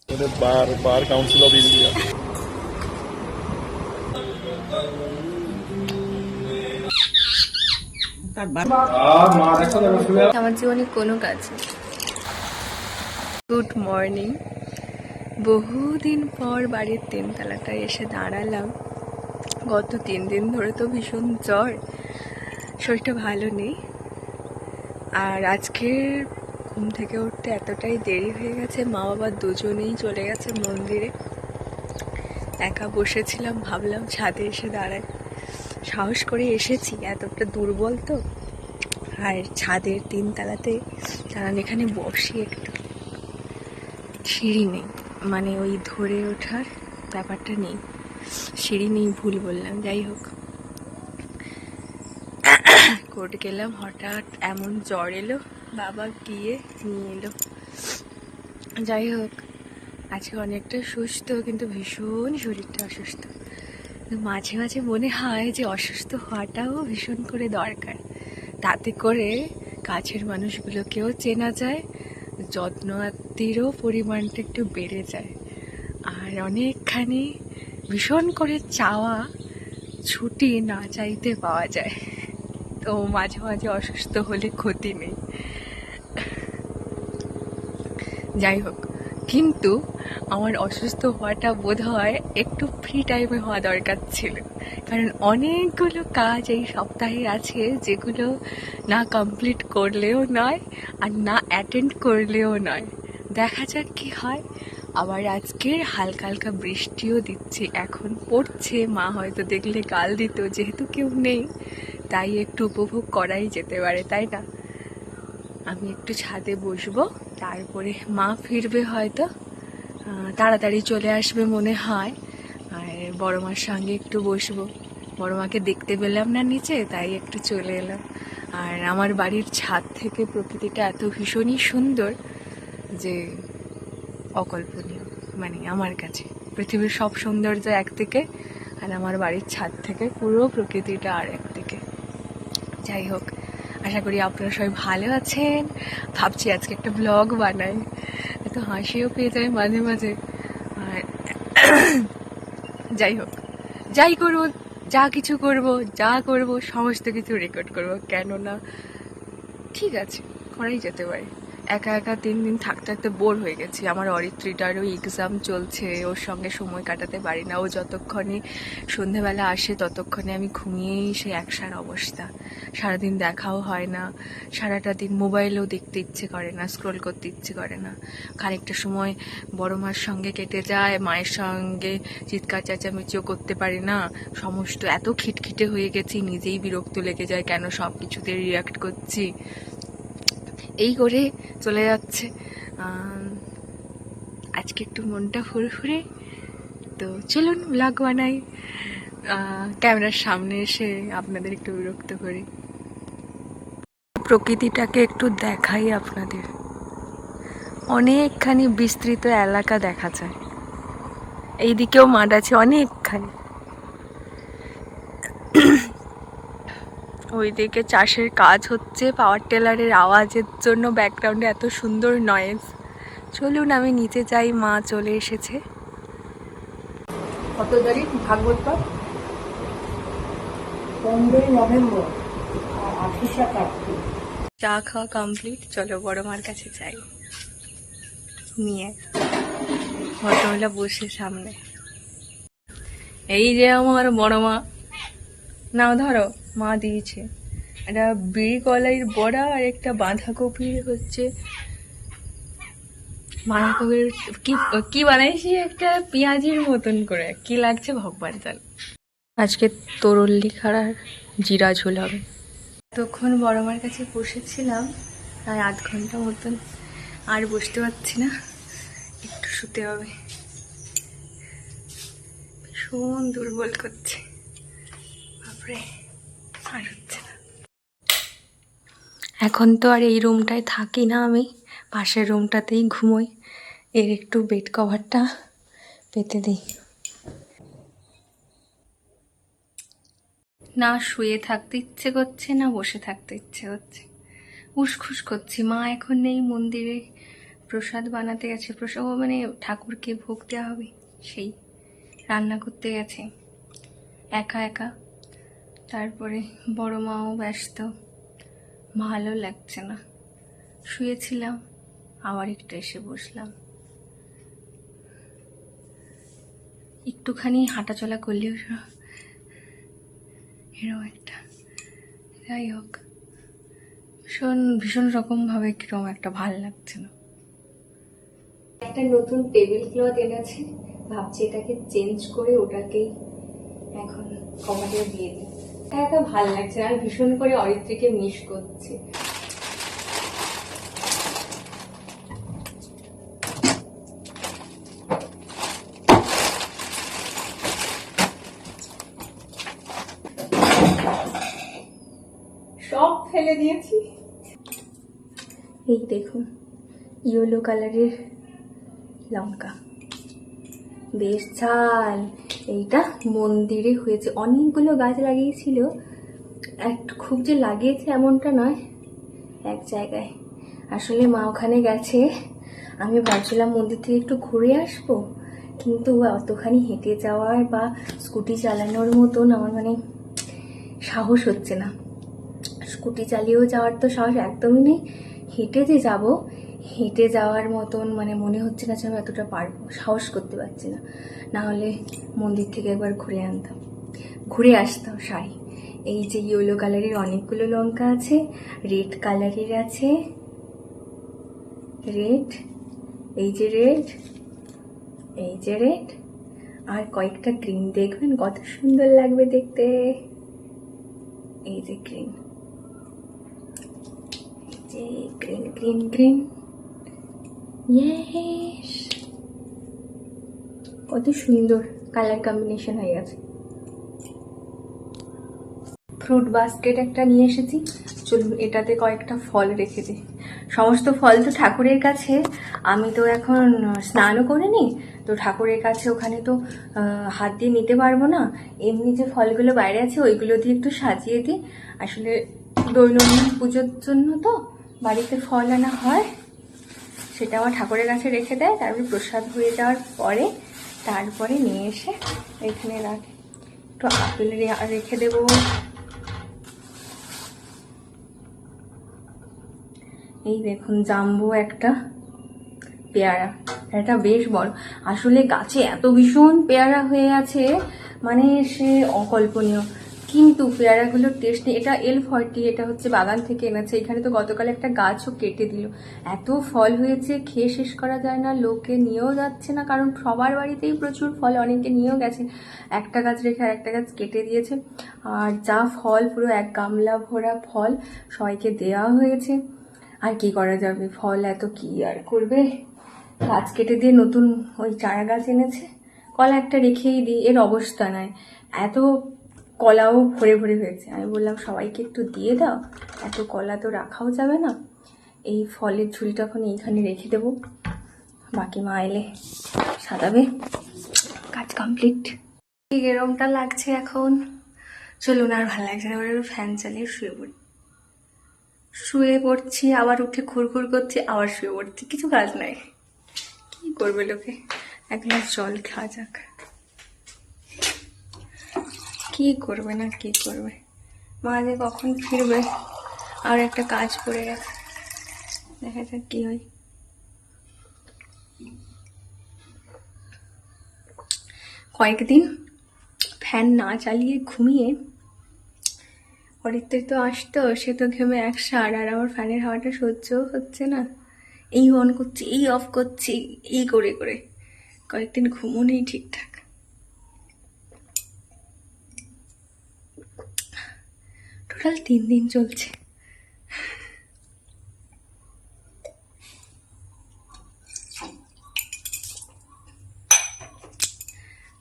Bar council of India. আমার জীবনে কোনো কাজ নেই। Good morning. বহুদিন পর বাড়ির তিনতলাটায় এসে দাঁড়ালাম। গত 3 দিন ধরে তো ভীষণ জ্বর, শরীরটা ভালো নেই। আর আজকের ঘুম থেকে উঠতে এতটাই দেরি হয়ে গেছে, মা বাবা দুজনেই চলে গেছে মন্দিরে। একা বসেছিলাম, ভাবলাম ছাদে এসে দাঁড়াই। সাহস করে এসেছি, এতটা দুর্বল তো। আর ছাদের 3তলাতে কারণ এখানে বসি একটু, সিঁড়ি নেই, মানে ওই ধরে ওঠার ব্যাপারটা নেই, সিঁড়ি নেই, ভুল বললাম। যাই হোক, কোর্ট গেলাম, হঠাৎ এমন জ্বর এলো, বাবা গিয়ে নিয়ে এলো। যাই হোক, আজকে অনেকটা সুস্থ, কিন্তু ভীষণ শরীরটা অসুস্থ। মাঝে মাঝে মনে হয় যে অসুস্থ হওয়াটাও ভীষণ করে দরকার, তাতে করে কাছের মানুষগুলোকেও চেনা যায়, যত্ন আত্মীয়রও পরিমাণটা একটু বেড়ে যায়, আর অনেকখানি ভীষণ করে চাওয়া ছুটি না চাইতে পাওয়া যায়। তো মাঝে মাঝে অসুস্থ হলে ক্ষতি নেই। যাই হোক, কিন্তু আমার অসুস্থ হওয়াটা বোধ হয় একটু ফ্রি টাইমে হওয়া দরকার ছিল, কারণ অনেকগুলো কাজ এই সপ্তাহে আছে যেগুলো না কমপ্লিট করলেও নয়, আর না অ্যাটেন্ড করলেও নয়। দেখা যাক কি হয়। আবার আজকের হালকা হালকা বৃষ্টিও দিচ্ছে, এখন পড়ছে। মা হয়তো দেখলে গাল দিত, যেহেতু কেউ নেই তাই একটু উপভোগ করাই যেতে পারে, তাই না? আমি একটু ছাদে বসবো, তারপরে মা ফিরবে হয়তো, তাড়াতাড়ি চলে আসবে মনে হয়। আর বড় মার সঙ্গে একটু বসবো, বড় মাকে দেখতে পেলাম না নিচে, তাই একটু চলে এলাম। আর আমার বাড়ির ছাদ থেকে প্রকৃতিটা এত ভীষণই সুন্দর যে অকল্পনীয়, মানে আমার কাছে পৃথিবীর সব সৌন্দর্য একদিকে, আর আমার বাড়ির ছাদ থেকে পুরো প্রকৃতিটা আর একদিকে। যাই হোক, আশা করি আপনারা সবাই ভালো আছেন। ভাবছি আজকে একটা ব্লগ বানাই, এত হাসিও পেয়ে যায় মাঝে মাঝে। আর যাই হোক, যাই করবো, যা কিছু করব, যা করব সমস্ত কিছু রেকর্ড করব, কেননা ঠিক আছে, করাই যেতে পারে। একা একা 3 দিন থাকতে থাকতে বোর হয়ে গেছি। আমার অরিত্রীটারও এক্সাম চলছে, ওর সঙ্গে সময় কাটাতে পারি না। ও যতক্ষণে সন্ধেবেলা আসে ততক্ষণে আমি ঘুমিয়েই সে একসার অবস্থা। সারাদিন দেখাও হয় না, সারাটা দিন মোবাইলেও দেখতে ইচ্ছে করে না, স্ক্রোল করতে ইচ্ছে করে না। খানিকটা সময় বড় মার সঙ্গে কেটে যায়, মায়ের সঙ্গে চিৎকার চেঁচামেচিও করতে পারি না। সমস্ত এত খিটখিটে হয়ে গেছি, নিজেই বিরক্ত লেগে যায়, কেন সব কিছুতে রিয়াক্ট করছি। এই করে চলে যাচ্ছে। আজকে একটু মনটা ফুরফুরে, তো চলুন ব্লগ বানাই, ক্যামেরার সামনে এসে আপনাদের একটু বিরক্ত করি, প্রকৃতিটাকে একটু দেখাই আপনাদের। অনেকখানি বিস্তৃত এলাকা দেখা যায়, এইদিকেও মাঠ আছে অনেকখানি, ওইদিকে চাষের কাজ হচ্ছে, পাওয়ার টেলারের আওয়াজের জন্য ব্যাকগ্রাউন্ডে এত সুন্দর নয়েজ। চলুন আমি নিচে যাই, মা চলে এসেছে। কত তারিখ ভাগবত পাঠ? 15ই নভেম্বর আর 28শে কার্তিক। চা খাওয়া কমপ্লিট, চলো বড় মার কাছে যাই। নিয়ে ভদ্রমহিলা বসে সামনে, এই যে আমার বড় মা, নাও ধরো, মা দিয়েছে একটা বিড়ি কলাইয়ের বড়া আর একটা বাঁধাকপির হচ্ছে, বাঁধাকপির কি কি বানাইছি একটা পেঁয়াজির মতন করে, কি লাগছে ভগবান জানে। আজকে তরুল্লি খাড়ার জিরা ঝোল হবে। তখন বড় মার কাছে বসেছিলাম প্রায় 8 ঘন্টা মতন, আর বসতে পারছি না, একটু শুতে হবে, ভীষণ দুর্বল করছে, বাপরে আর হচ্ছে না। এখন তো আর এই রুমটায় থাকি না আমি, পাশের রুমটাতেই ঘুমোই। এর একটু বেড কভারটা পেতে দিই, না শুয়ে থাকতে ইচ্ছে করছে, না বসে থাকতে ইচ্ছে করছে, উসখুস করছি। মা এখন নেই মন্দিরে, প্রসাদ বানাতে গেছে, প্রসাদ মানে ঠাকুরকে ভোগ দেওয়া হবে, সেই রান্না করতে গেছে একা একা। তারপরে বড় মাও ব্যস্ত, ভালো লাগছে না, শুয়েছিলাম, আবার একটু এসে বসলাম। একটুখানি হাঁটাচলা করলেও এরকম একটা, যাই হোক ভীষণ ভীষণ রকমভাবে কিরকম একটা ভাল লাগছে না। একটা নতুন টেবিল ক্লথ এনেছে, ভাবছি এটাকে চেঞ্জ করে ওটাকেই এখন কভারে দিয়ে দিই। এটা ভাল লাগছে আর ভীষণ করে অরিত্রীকে মিস করছে। সব ফেলে দিয়েছি। এই দেখুন ইয়েলো কালারের লঙ্কা, বেশ ঝাল। এইটা মন্দিরে হয়েছে, অনেকগুলো গাছ লাগিয়েছিল, খুব যে লাগিয়েছে এমনটা নয়, এক জায়গায়। আসলে মা ওখানে গেছে, আমি ভাবছিলাম মন্দির থেকে একটু ঘুরে আসবো, কিন্তু অতখানি হেঁটে যাওয়ার বা স্কুটি চালানোর মতন আমার মানে সাহস হচ্ছে না। স্কুটি চালিয়েও যাওয়ার তো সাহস একদমই নেই, হেঁটে যে যাব, হেঁটে যাওয়ার মতন মানে মনে হচ্ছে না যে আমি এতটা পারবো, সাহস করতে পারছি না। না হলে মন্দির থেকে একবার ঘুরে আসতাম শাড়ি। এই যে ইয়েলো কালারের অনেকগুলো লঙ্কা আছে, রেড কালারের আছে, রেড, এই যে রেড, এই যে রেড, আর কয়েকটা গ্রিন, দেখবেন কত সুন্দর লাগবে দেখতে। এই যে গ্রিন, এই যে গ্রিন গ্রিন গ্রিন, ইয়েস, কত সুন্দর কালার কম্বিনেশন হয়ে গেছে। ফ্রুট বাস্কেট একটা নিয়ে এসেছি, চলুন এটাতে কয়েকটা ফল রেখেছি। সমস্ত ফল তো ঠাকুরের কাছে, আমি তো এখন স্নানও করিনি, তো ঠাকুরের কাছে ওখানে তো হাত দিয়ে নিতে পারবো না। এমনি যে ফলগুলো বাইরে আছে ওইগুলো দিয়ে একটু সাজিয়ে দিই। আসলে দৈনন্দিন পুজোর জন্য তো বাড়িতে ফল আনা হয়, সেটা আমার ঠাকুরের কাছে রেখে দেয়, তারপরে প্রসাদ হয়ে যাওয়ার পরে তারপরে নিয়ে এসে এখানে রাখে। একটু আপেল রেখে দেবো, এই দেখুন জাম্বো একটা পেয়ারা, এটা বেশ বড়। আসলে গাছে এত ভীষণ পেয়ারা হয়ে আছে মানে সে অকল্পনীয়, কিন্তু পেয়ারাগুলোর টেস্ট নেই। এটা L40, এটা হচ্ছে বাগান থেকে এনেছে। এখানে তো গতকাল একটা গাছও কেটে দিল, এত ফল হয়েছে খেয়ে শেষ করা যায় না, লোকে নিয়েও যাচ্ছে না, কারণ সবার বাড়িতেই প্রচুর ফল, অনেকে নিয়েও গেছে। একটা গাছ রেখে আর একটা গাছ কেটে দিয়েছে, আর যা ফল পুরো এক গামলা ভরা ফল সবাইকে দেওয়া হয়েছে। আর কি করা যাবে, ফল এত কি আর করবে, গাছ কেটে দিয়ে নতুন ওই চারা গাছ এনেছে। কলা একটা রেখেই দিই, এর অবস্থা নাই, এত কলাও ভরে ভরে হয়েছে। আমি বললাম সবাইকে একটু দিয়ে দাও, এত কলা তো রাখাও যাবে না। এই ফলের ঝুড়িটা এখন এইখানে রেখে দেবো, বাকি মা এলে সাজাবে। কাজ কমপ্লিট। এরমটা লাগছে এখন, চলুন আর ভালো লাগছে না, এবার ফ্যান চালিয়ে শুয়ে পড়ছি, আবার উঠে ঘুরঘুর করছি, আবার শুয়ে পড়ছি, কিছু কাজ নাই। কি করবে লোকে, এক গ্লাস জল খাওয়া যাক। কি করবে না কি করবে, মা যে কখন ফিরবে, আর একটা কাজ পড়ে গেছে, দেখা যাক কি হয়। কয়েকদিন ফ্যান না চালিয়ে ঘুমিয়ে অরিত্রের তো আসতো, সে তো ঘেমে একসার, আর আমার ফ্যানের হাওয়াটা সহ্য হচ্ছে না, এই অন করছি এই অফ করছি এই করে করে কয়েকদিন ঘুমও নেই ঠিকঠাক। টোটাল 3 দিন চলছে।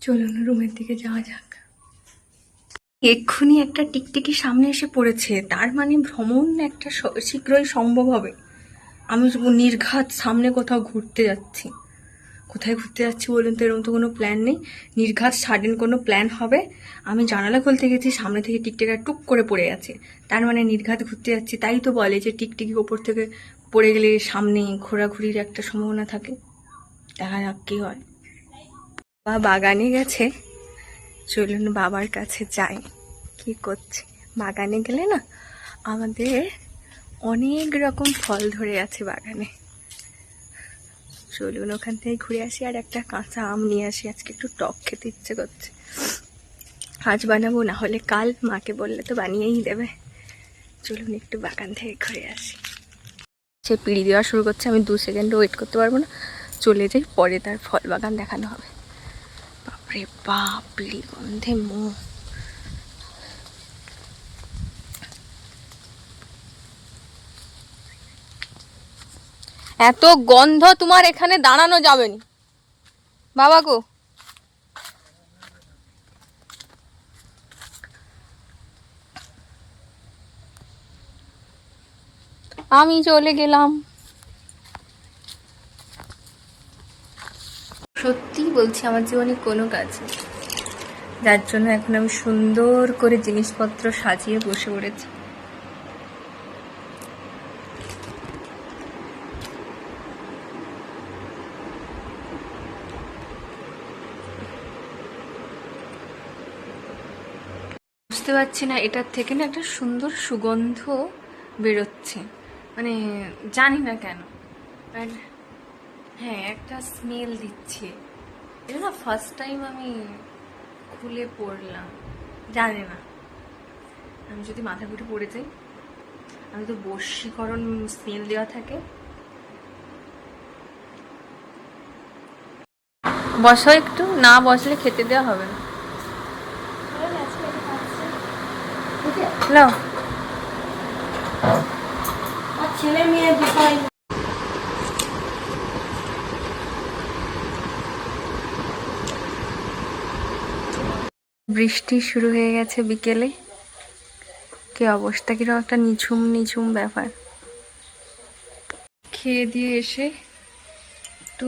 চলুন রুমের দিকে যাওয়া যাক। এক্ষুনি একটা টিকটিকি সামনে এসে পড়েছে, তার মানে ভ্রমণ একটা শীঘ্রই সম্ভব হবে। আমি নির্ঘাত সামনে কোথাও ঘুরতে যাচ্ছি। কোথায় ঘুরতে যাচ্ছি বলুন তো, এরকম তো কোনো প্ল্যান নেই, নির্ঘাত সাডেন কোনো প্ল্যান হবে। আমি জানালা খুলতে গেছি, সামনে থেকে টিকটিকা টুক করে পড়ে গেছে, তার মানে নির্ঘাত ঘুরতে যাচ্ছি। তাই তো বলে যে টিকটিকি ওপর থেকে পড়ে গেলে সামনে ঘোরাঘুরির একটা সম্ভাবনা থাকে। দেখা যাক কি হয়। বাবা বাগানে গেছে, চলুন বাবার কাছে যাই কি করছে। বাগানে গেলে না আমাদের অনেক রকম ফল ধরে আছে বাগানে। চলুন ওখান থেকে ঘুরে আসি, আর একটা কাঁচা আম নিয়ে আসি। আজকে একটু টক খেতে ইচ্ছে করছে, আজ বানাবো, না হলে কাল মাকে বললে তো বানিয়েই দেবে। চলুন একটু বাগান থেকে ঘুরে আসি। সে পিড়ি দেওয়া শুরু করছে, আমি 2 সেকেন্ড ওয়েট করতে পারবো না, চলে যাই, পরে তার ফল বাগান দেখানো হবে। বাপরে বাপ, পিড়ি গন্ধে মুখ। এত গন্ধ, তোমার এখানে দাঁড়ানো যাবে না বাবা গো। আমি চলে গেলাম। সত্যি বলছি, আমার জীবনে কোনো কাজ নেই, যার জন্য এখন আমি সুন্দর করে জিনিসপত্র সাজিয়ে বসে পড়েছি। বুঝতে পারছি না, এটার থেকে না একটা সুন্দর সুগন্ধ বেরোচ্ছে, মানে জানি না কেন। আর হ্যাঁ, একটা স্মেল দিচ্ছে। এটা না ফার্স্ট টাইম আমি খুলে পড়লাম, জানি না, আমি যদি মাথা ঘুরে পড়ে যাই। আমি তো বশীকরণ স্মেল দেওয়া থাকে। বসো একটু, না বসলে খেতে দেওয়া হবে না। নাও। আর ছেলে মেয়ে দুটোই বৃষ্টি শুরু হয়ে গেছে বিকেলে। কি অবস্থা, কিরকম একটা নিঝুম নিঝুম ব্যাপার। খেয়ে দিয়ে এসে একটু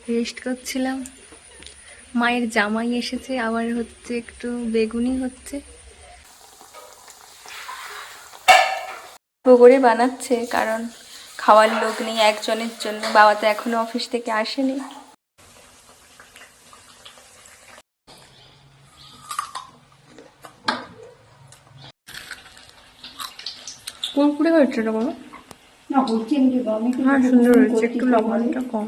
রেস্ট করছিলাম। মায়ের জামাই এসেছে, আবার হচ্ছে একটু বেগুনি হচ্ছে, করে বানাচ্ছে, কারণ খাওয়ার লোক নেই একজনের জন্য। বাবা তো এখনো অফিস থেকে আসেনি। কুরকুরে হচ্ছে না বাবা? না হচ্ছে নাকি গো, আমি হ্যাঁ সুন্দর হয়েছে, একটু লবণটা কম।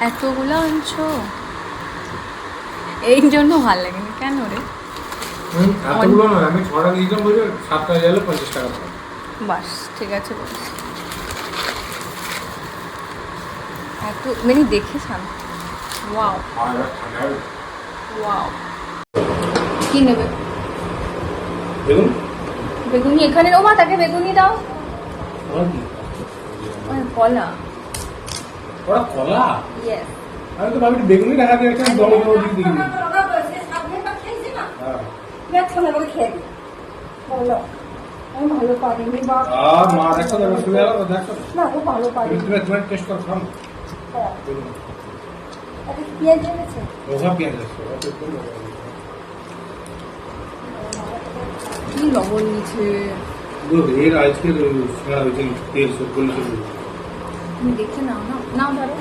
এতগুলো আনছো, এই জন্য ভালো লাগে না কেন রে? এতগুলো নয়, আমি 6টা দিয়েছিলাম, বলে 7টা গেলে 50 টাকা পাবো। বাস ঠিক আছে বল। এত মানে দেখেছেন? ওয়াও আর ঠান্ডা হবে। ওয়াও। কি নেবে? দেখুন বেগুনি এখানে, ও মা তাকে বেগুনি দাও। আর কি কলা। ওরা কলা, ইয়েস। আমি তো ভাবি বেগুনি দেখা দিয়েছে, দম দম দিক দিকে। আমি ভালো পারিনি বা আর মা দেখো দেখো শুনে গেল দেখো না, ও ভালো পারি। তুমি টেস্ট করো খাম। পেঁয়াজ এনেছে ওসব পেঁয়াজ আছে, কি লবণ নিচ্ছে? এর আজকের শোনা হয়েছে তেল সব বলেছে। তুমি দেখে নাও না, নাও ধরো,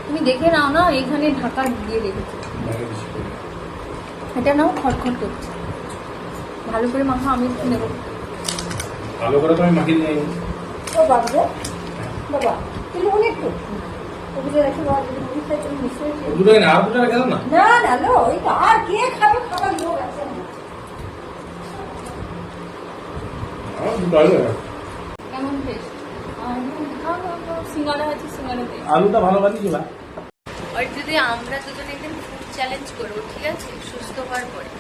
তুমি দেখে নাও না, এখানে ঢাকা দিয়ে রেখেছি। এটা নাও, খটখট করছে, ভালো করে মাখো, আমি একটু নেবো। ভালো করে তো আমি মাখিয়ে নিয়ে আইনি। ও বাবা গো, বাবা কিন্তু অনেক তো ওগুলো রেখে বাবা যদি মুড়িটা একটু মিশিয়ে দিই। দুটো না আর দুটো খেলাম না। না না লো, ওই তো আর কে খাবে, খাবার লোক আছে না। আমার দুটো আলু আছে। কেমন টেস্ট? সিঙ্গারা আছে, সিঙ্গারাতে আলুটা ভালো বানিয়েছি না। আর যদি আমরা দুজন একদিন ফুড চ্যালেঞ্জ করবো, ঠিক আছে, সুস্থ হওয়ার পরে।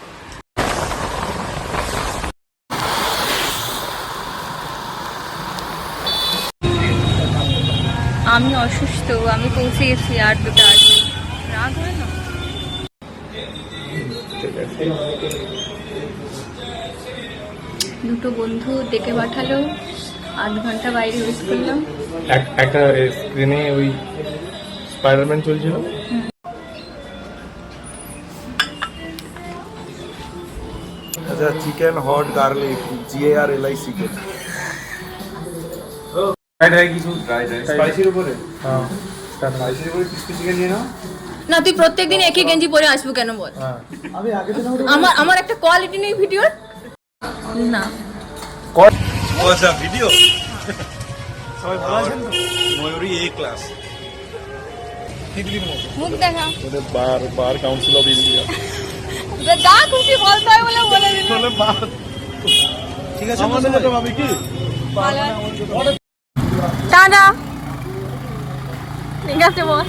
আমি অসুস্থ, আমি পৌঁছে গেছি, আর দুটো আছে, রাগ হয় না। দুটো বন্ধু ডেকে পাঠালো, 8 ঘন্টা বাইরে ওয়েট করলাম। একটা স্ক্রিনে ওই স্পাইডারম্যান চলছিল। আচ্ছা, chicken hot garlic GARLIC chicken. Fried rice কিছু স্পাইসির উপরে স্পাইসির উপরে পিস চিকেন নিয়ে নাও। না তুই প্রত্যেকদিন একই গেঞ্জি পরে আসবো কেন বল? আমার আমার একটা কোয়ালিটি নেই ভিডিওর। না আচ্ছা, ভিডিও সবাই ভালো আছেন তো? ময়ূরী A ক্লাস। মুখ দেখা ওদের বার কাউন্সিল অফ ইন্ডিয়া। যা খুশি বলতে হয় বলে বলে দিল। ঠিক আছে, আমাদের এটা ভাবি কি টাটা। ঠিক আছে বস।